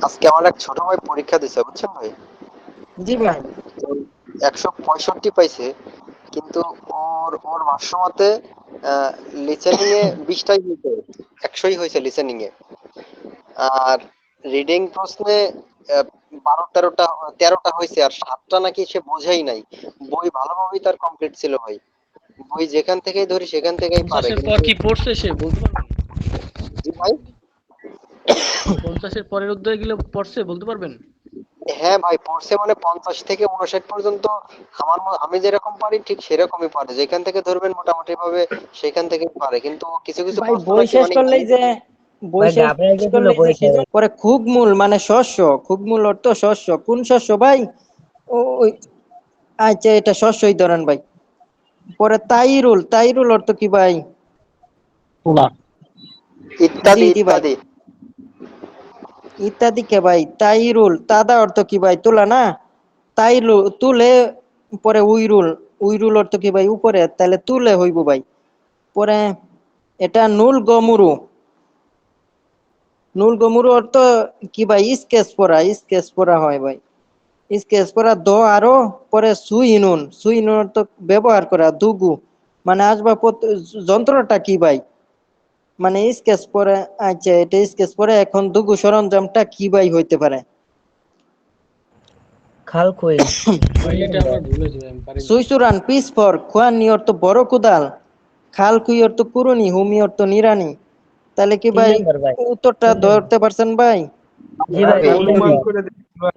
আজকে আমার এক ছোট ভাই পরীক্ষা দিছে, বুঝছেন ভাই? জি ভাই। 165 পাইছে, কিন্তু ওর ওর ভাষ্য মতে লিসেনিং এ 20টাই হয়েছে, 100ই হয়েছে লিসেনিং এ। আর রিডিং প্রশ্নে 13টা হয়েছে, আর 7টা নাকি সে বোঝাই নাই। বই ভালোভাবেই তার কমপ্লিট ছিল ভাই, বই যেখান থেকেই ধরি সেখান থেকেই পারে, 50-এর পর কিন্তু। কি পড়ছে সে বলতে পারবেন? জি ভাই। 50-এর পরের অধ্যায় গুলো পড়ছে বলতে পারবেন? হ্যাঁ ভাই, পড়ছে মানে 50 থেকে 59 পর্যন্ত। আমি যেরকম পারি ঠিক সেরকমই পারে, যেখান থেকে ধরবেন মোটামুটি ভাবে সেখান থেকে পারে, কিন্তু কিছু কিছু ভাই প্রশ্ন বই নাকি শেষ মানে করলেই যে, বই ভাই শেষ ঘাবড়ায় গেছিল করলেই যে কি পরীক্ষায়। পরে খুব মূল মানে শস্য, খুব মূল অর্থ শস্য। কোন শস্য ভাই? ওই আচ্ছা, এটা শস্যই ধরেন ভাই। পরে তাইরুল, তাইরুল অর্থ কি ভাই? ইত্যাদি জি ভাই, ইত্যাদি। ইত্যাদি কে ভাই? তাইরুল, তাদা অর্থ কি ভাই? তুলা না? তুলে, পরে উইরুল, উইরুল অর্থ কি ভাই? উপরে, তাহলে তুলে হইব ভাই। পরে এটা নুল গমুরু, নুল গমুরু অর্থ কি ভাই? স্কেচ পড়া হয় ভাই, স্কেচ করা। আরো পরে সুইনুন, সুইনুন অর্থ ব্যবহার করা, দুগু মানে যন্ত্রটা কি ভাই? মানে স্কেচ পরে, আচ্ছা এটা স্কেচ পরে, এখন দুগু সরঞ্জামটা কি ভাই হইতে পারে? খাল কই ভাই এটা আমার ভুল হয়েছে ভাই, আমি পারি না। সুইসুরান পিসফর, খোয়ানি অর্থ বড় কুদাল, খালকুই অর্থ কুরুনি, হুমি অর্থ নিরানি। তাহলে কি 3 ভাই নাম্বার ভাই, উত্তরটা 3 নাম্বার। ধরতে পারছেন ভাই? জি ভাই, 3 অনুমান নাম্বার। করে দেখি ভাই,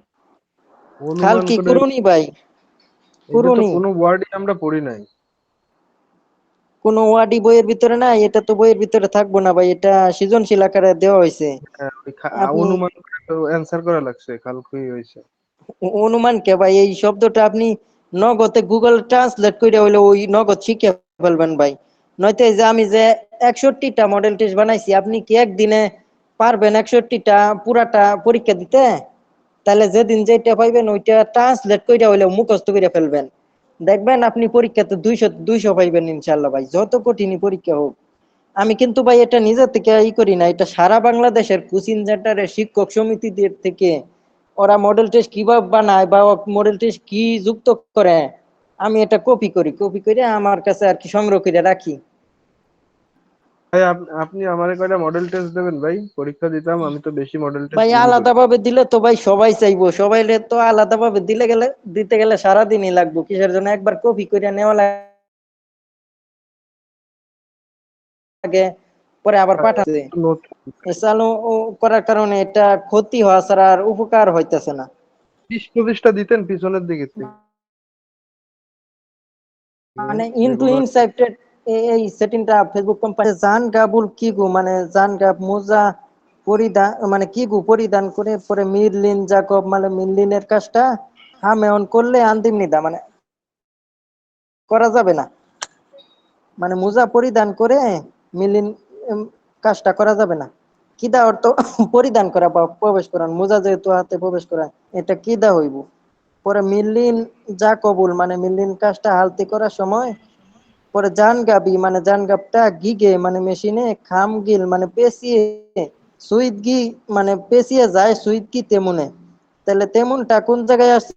খাল অনুমান কি করে। কুরুনি ভাই? এটা তো কুরুনি কোনো ওয়ার্ডই আমরা পড়ি নাই। কোন ওয়ার্ডই বইয়ের ভিতরে নাই? এটা তো বইয়ের ভিতরে থাকবো না ভাই, এটা সৃজনশীল আকারে দেওয়া হয়েছে। হ্যাঁ, আপনি অনুমান করে তো অ্যান্সার করা লাগছে, কালকেই হয়েছে। অনুমান কে ভাই? এই শব্দটা আপনি নগদে গুগল ট্রান্সলেট করে হইলে ওই নগদ শিখে ফেলবেন ভাই। নয়তো এই যে আমি যে 61টা মডেল টেস্ট বানাইছি, আপনি কি একদিনে পারবেন 61টা পুরাটা পরীক্ষা দিতে? তাহলে যেদিন যেটা পাইবেন ওইটা ট্রান্সলেট করে হইলে মুখস্থ করে ফেলবেন, দেখবেন আপনি পরীক্ষাতে 200 পাইবেন ইনশাল্লাহ ভাই, যত কঠিনই পরীক্ষা হোক। আমি কিন্তু ভাই এটা নিজে থেকে করি না, এটা সারা বাংলাদেশের কোচিং সেন্টারের শিক্ষক সমিতিদের থেকে ওরা মডেল টেস্ট কিভাবে বানায় বা মডেল টেস্ট কি যুক্ত করে, আমি এটা কপি করে আমার কাছে আর কি সংগ্রহ করে রাখি। ভাই আপনি আমারে কয়টা মডেল টেস্ট দেবেন ভাই? পরীক্ষা দিতাম, আমি তো বেশি মডেল টেস্ট ভাই দিইনি আলাদা পরীক্ষা। ভাবে দিলে তো ভাই সবাই চাইবো, সবাই তো আলাদা ভাবে দিতে গেলে সারাদিনই লাগবে, কিসের জন্য একবার কপি করে নেওয়া লাগে, পরে আবার পাঠাতে চালু করার কারণে এটা ক্ষতি হওয়া ছাড়া আর উপকার হইতেছে না। 20-25টা দিতেন পিছনের দিকে থেকে, মানে ইনটু যেগুলো ইনসাইটেড এই সেটিংটা ফেসবুক কোম্পানি জান গাবুল কি গো, মানে জান গাব মোজা পরিধান, মানে কি গো পরিধান করে পরে মিরলিন জাকব, মানে মিরলিনের কাজটা হামে অন করলে আন্দিমনিদা মানে করা যাবে না, মানে মোজা পরিধান করে মিলিন কাজটা করা যাবে না। কিদা অর্থ পরিধান করা বা প্রবেশ করা, মোজা যেহেতু হাতে প্রবেশ করা, এটা কিদা হইব। পরে মিলিন যা কবুল, মানে মিলিন কাজটা হালতি করার সময়, পরে জান গাবি মানে জান গাবটা গিগে মানে মেশিনে, খাম গিল মানে পেঁচিয়ে, সুইট গি মানে পেঁচিয়ে যায় সুইট কি তেমনে। তাহলে তেমনটা কোন জায়গায় আসছে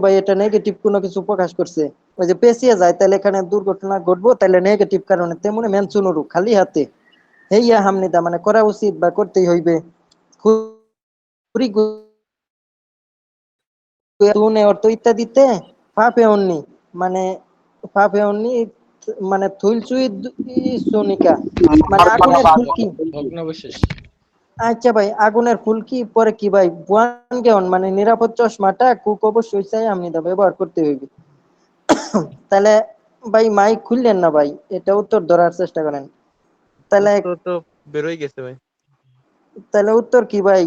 ভাই? এটা নেগেটিভ কোনো কিছু প্রকাশ করছে, ওই যে পেঁচিয়ে যায়, তাহলে এখানে দুর্ঘটনা ঘটবো, তাহলে নেগেটিভ কারণে তেমনি মেনচুনুরু খালি হাতে হেইয়া হামনিদা মানে করা উচিত বা করতেই হইবে। খুরি গুনে অর্থ ইত্যাদিতে ফাফে অন্নি মানে ফাফে অন্নি মানে থুলচুই সোনিকা মানে আগুনের ফুলকি। ভগ্নাবশেষ। আচ্ছা ভাই, আগুনের ফুলকি পরে কি ভাই? বুয়ান গেওন মানে নিরাপদ চশমাটা কুক অবশ্যই চাই আপনি দা ব্যবহার করতে হইবে। তাহলে ভাই মাইক খুললেন না ভাই, এটা উত্তর ধরার চেষ্টা করেন। তাহলে উত্তর তো বেরোই গেছে ভাই। তাহলে উত্তর কি ভাই?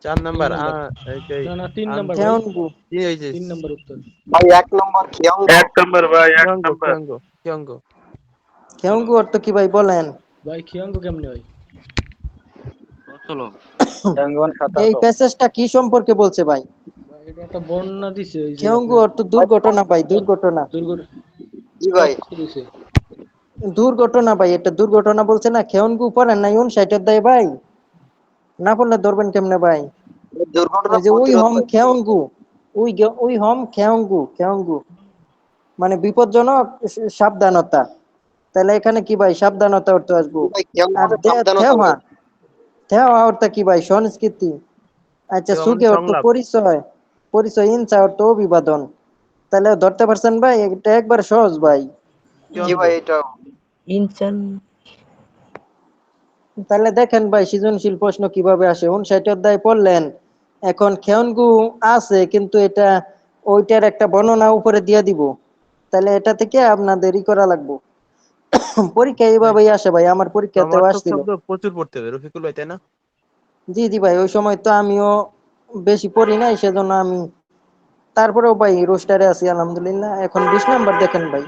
4 তিন নাম্বার নাম্বার। এই যে না না 3 নাম্বার ভাই, খেয়নগু। কি হয়েছে? 3 নাম্বার উত্তর। ভাই 1 নম্বর খিয়ঙ্গ। এক নাম্বার ভাই, এক কিয়ঙ্গ নাম্বার। কিয়ঙ্গ কিয়ঙ্গ খেয়নগু অর্থ কি ভাই বলেন? ভাই খিয়াঙ্গ কেমনে হয়? চলো এই প্যাসেজটা কি সম্পর্কে বলছে ভাই? ভাই এটা একটা বর্ণনা দিছে, ওই যে খেয়নগু আপনার অর্থ দুর্ঘটনা ভাই, দুর্ঘটনা। দুর্ঘটনা জি ভাই, দিছে। দুর্ঘটনা ভাই, এটা দুর্ঘটনা বলছে না। খেয়নগু পড়েন নাই 59 দেয় ভাই, না পড়লে ধরবেন কেমনে ভাই? দুর্ঘটনা ওই যে উই প্রতিরোধ হম ভাই। খেয়নগু, উই হম খেয়নগু, খেয়নগু মানে বিপজ্জনক সাবধানতা। তাহলে এখানে কি ভাই? সাবধানতা অর্থ আসবো। জি ভাই, খিয়ঙ্গ আর মানে সাবধানতা থেওয়া, ভাই। থেওয়া অর্থ কি ভাই? সংস্কৃতি। আচ্ছা, কেমন সুখে অর্থ সংলাপ? পরিচয়, পরিচয়। ইনসা অর্থ অভিবাদন। তাহলে ধরতে পারছেন ভাই? এটা একবার সহজ ভাই। জি কিয়ঙ্গ ভাই, এটা ইনচান। তাহলে দেখেন ভাই সৃজনশীল প্রশ্ন কিভাবে আসে। 59 অধ্যায় পড়লেন, এখন খেয়নগু আছে কিন্তু এটা ওইটার একটা বর্ণনা উপরে দিয়ে দিব, তাহলে এটা থেকে আপনাদের করা লাগবে। পরীক্ষা ভাই, এইভাবেই আসে ভাই, আমার পরীক্ষাতেও সমার্থক আসছিল। শব্দ প্রচুর পড়তে হবে রফিকুল ভাই, তাই না? জি জি ভাই, ওই সময় তো আমিও বেশি পড়ি নাই, সেজন্য আমি তারপরেও ভাই রোস্টারে আছি আলহামদুলিল্লাহ। এখন 20 নাম্বার দেখেন ভাই।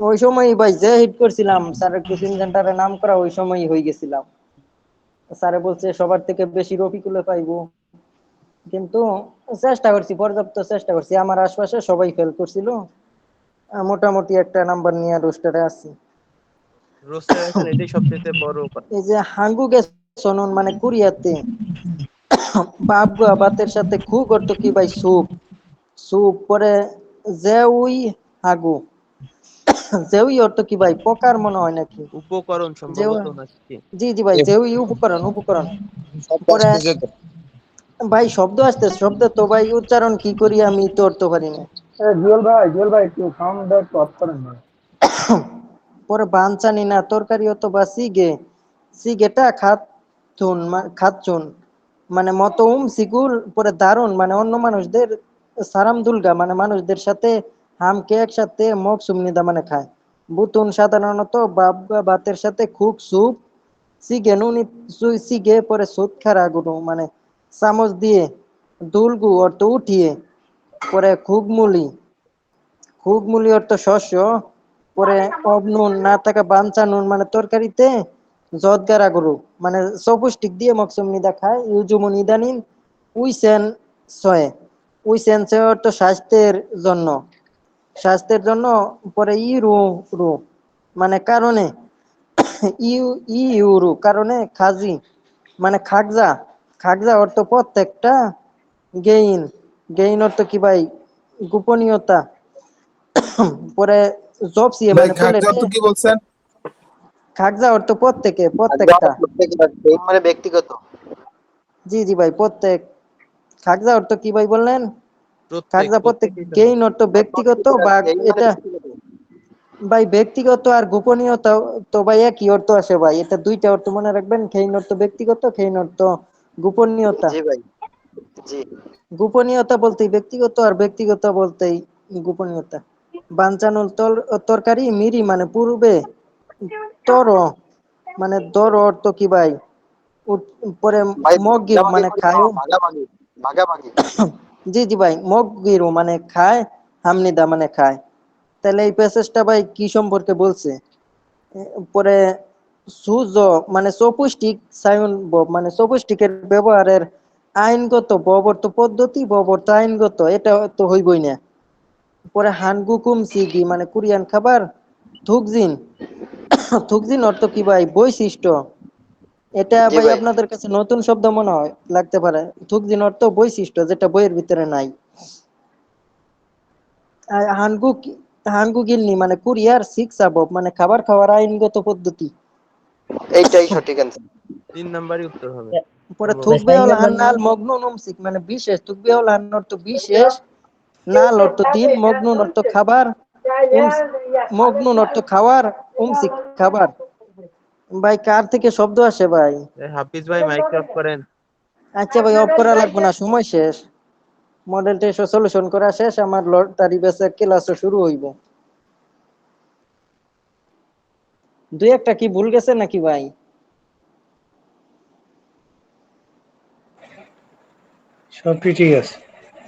ওই সময় ভাই যে হিট করছিলাম স্যারের কোচিং সেন্টারে নাম করা ওই সময়ই হয়ে গেছিলাম। স্যারে বলছে সবার থেকে বেশি রফিকুলে পাইবো, কিন্তু চেষ্টা করছি, পর্যাপ্ত চেষ্টা করছি। আমার আশপাশে সবাই ফেল করছিল, মোটামুটি একটা নাম্বার নিয়ে রোস্টারে আছি। রোস্টার আছেন, এটাই সবচেয়ে বড় কথা। এই যে হাঙ্গু গেছন মানে কুরিয়াতে বাপ গো বাতের সাথে খু করতো কি ভাই স্যুপ, স্যুপ পরে যে উই হাগু জেউই অর্থ কি ভাই প্রকার মনে হয় নাকি, উপকরণ জেউ, সম্ভবত নাকি। জি জি ভাই জেউই উপকরণ উপকরণ। পরে ভাই শব্দ আসতে, শব্দ তো ভাই উচ্চারণ কি করি আমি তো অর্থ পারি না। জুয়েল ভাই একটু সাউন্ড একটু অফ করেন না। পরে বানচানি না তরকারি অত বা সিগে, সিগেটা খাতুন খাচ্ছুন মানে মতউম সিগুর পরে দারুন মানে অন্য মানুষদের সারাম দুলগা মানে মানুষদের সাথে হামকে একসাথে মগ সুমনিদা মানে খায়। বুতুন সাধারণত বাতের সাথে খুব স্যুপ, সিগে নুনি সিগে পরে সুদ খারা গুরু মানে চামচ দিয়ে দুলগু অর্থ উঠিয়ে, পরে খুগমুলি, খুগমুলি অর্থ শস্য, পরে অবনুন না থাকা বাঞ্চা নুন মানে তরকারিতে জদগারা গরু মানে সপুষ্টিক দিয়ে মকসুম নিদা খায়। ইউজুমুন ইদানিন উইসেন সয়ে, উইসেন সয়ে অর্থ স্বাস্থ্যের জন্য, স্বাস্থ্যের জন্য। পরে ই রু রু মানে কারণে, ইউ ইউরু কারণে খাজি মানে খাগজা, খাগজা অর্থ প্রত্যেকটা, গেইন, গেইন অর্থ কি ভাই গোপনীয়তা। পরে জবসিয়ে ভাই মানে খাগজা প্লেটে, তো কি বলছেন? খাগজা অর্থ প্রত্যেকে একদম প্রত্যেকটা, মানে ব্যক্তিগত। জি জি ভাই প্রত্যেক। খাগজা অর্থ কি ভাই বললেন? প্রত্যেক, খাগজা প্রত্যেক, প্রত্যেকই তো হয়। গেইন অর্থ ব্যক্তিগত বা এই মানে এটা ব্যক্তিগত। ভাই ব্যক্তিগত আর গোপনীয়তা তো ভাই একই অর্থ আসে ভাই, এটা দুইটা অর্থ মনে রাখবেন। খেইন অর্থ ব্যক্তিগত, খেইন অর্থ গোপনীয়তা। জি ভাই, জি। গোপনীয়তা বলতেই ব্যক্তিগত আর ব্যক্তিগত বলতেই গোপনীয়তা। বাঞ্চানুল তরকারি মিরি মানে পূর্বে, তর মানে দর অর্থ কি ভাই পরে ভাই মগগির ভাগাভাগি মানে করে খায়। খাওয়া, ভাগাভাগি, ভাগাভাগি। জি জি ভাই মগগিরু মানে খায়, হামনিদা মানে খায়। তাহলে এই প্যাসেজটা ভাই কি সম্পর্কে বলছে? পরে সুজ মানে সপুষ্টিক, সায়ন মানে সপুষ্টিকের ব্যবহারের আইনগত, ববর্ত পদ্ধতি ববর্ত আইনগত, এটা তো হইবই না। পরে হানগুকুম সিগি মানে কোরিয়ান খাবার। থুকজিন, থুকজিন অর্থ কি ভাই বৈশিষ্ট্য। এটা জি ভাই ভাই। আপনাদের কাছে নতুন শব্দ মনে হয় লাগতে পারে। থুকজিন অর্থ বৈশিষ্ট্য যেটা বইয়ের ভিতরে নাই। আর হানগু গিলনি মানে কুরিয়ার সিক্স আবব মানে খাবার খাওয়ার আইনগত পদ্ধতি। এইটাই সঠিক অ্যান্সার। 3 নাম্বারই উত্তর হবে পরে সম্ভবত। থুকবে হল হান্নাল মগনুন উমসিক মানে বিশেষ, থুকবে হল হান্ন অর্থ বিশেষ, নাল অর্থ দিন, মগনুন অর্থ খাবার, মগনুন অর্থ খাওয়ার, উমসিক খাবার। ভাই কার থেকে শব্দ আসে ভাই? হাফিজ ভাই মাইক অফ করেন। আচ্ছা ভাই অফ করা লাগবে না, সময় শেষ। মডেল টেস্ট সলিউশন করা শেষ, আমার লটারি বেচা ক্লাসও শুরু হইব। দুই একটা কি ভুল গেছে নাকি ভাই? সবই ঠিক আছে।